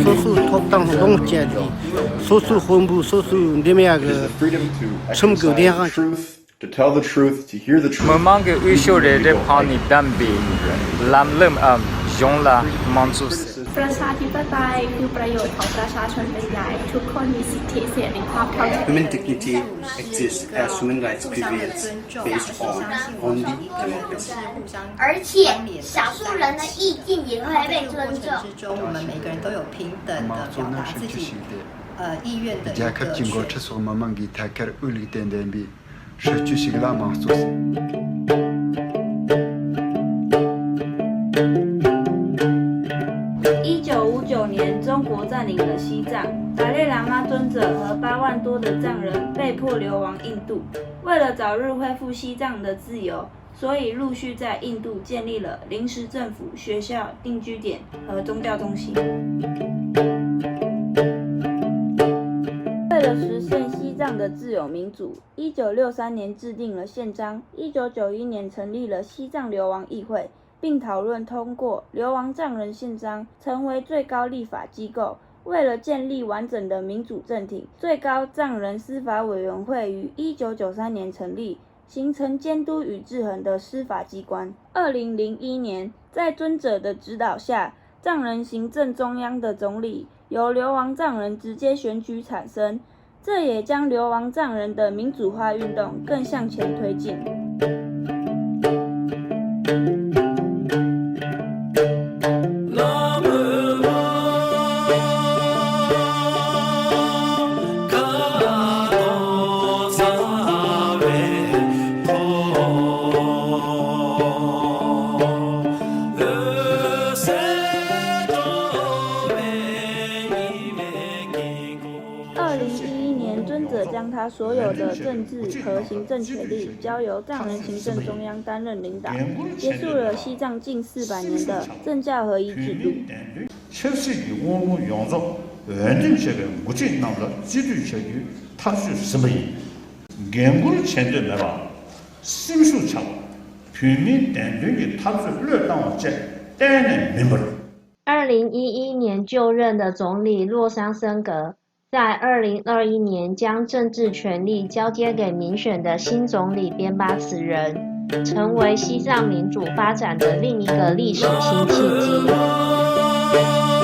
소수 top当中间的，소수混部소수里面个什么个地方？To tell the truth, to hear the truth. Memang usul de pani dambi lam lem yong la mansus. ประชาธิปไตยคือประโยชน์ของประชาชนเป็นใหญ่ทุกคนมีสิทธิเสรีภาพเท่าเทียม Human dignity exists as human rights prevails based on only democracy. 而且少数人的意见也会被尊重。我们每个人都有平等的表达自己意愿的一个权1959年，中国占领了西藏，达赖喇嘛尊者和8万多的藏人被迫流亡印度。为了早日恢复西藏的自由，所以陆续在印度建立了临时政府、学校、定居点和宗教中心。为了实现西藏的自由民主，1963年制定了宪章，1991年成立了西藏流亡议会，并讨论通过流亡藏人宪章，成为最高立法机构。为了建立完整的民主政体，最高藏人司法委员会于1993年成立，形成监督与制衡的司法机关。2001年，在尊者的指导下，藏人行政中央的总理由流亡藏人直接选举产生，这也将流亡藏人的民主化运动更向前推进。2011年，尊者将他所有的政治和行政权力交由藏人行政中央担任领导，结束了西藏近400年的政教合一制度。7세기 원무 영적 완전체가 무진 남자 지도체계 탑수 스바이 갱구를 챘던 내가 심수차 평민 단중의 탑수 르당제 때는 멤버 2011年就任的总理洛桑森格在2021年将政治权力交接给民选的新总理边巴茨人，成为西藏民主发展的另一个历史新契机。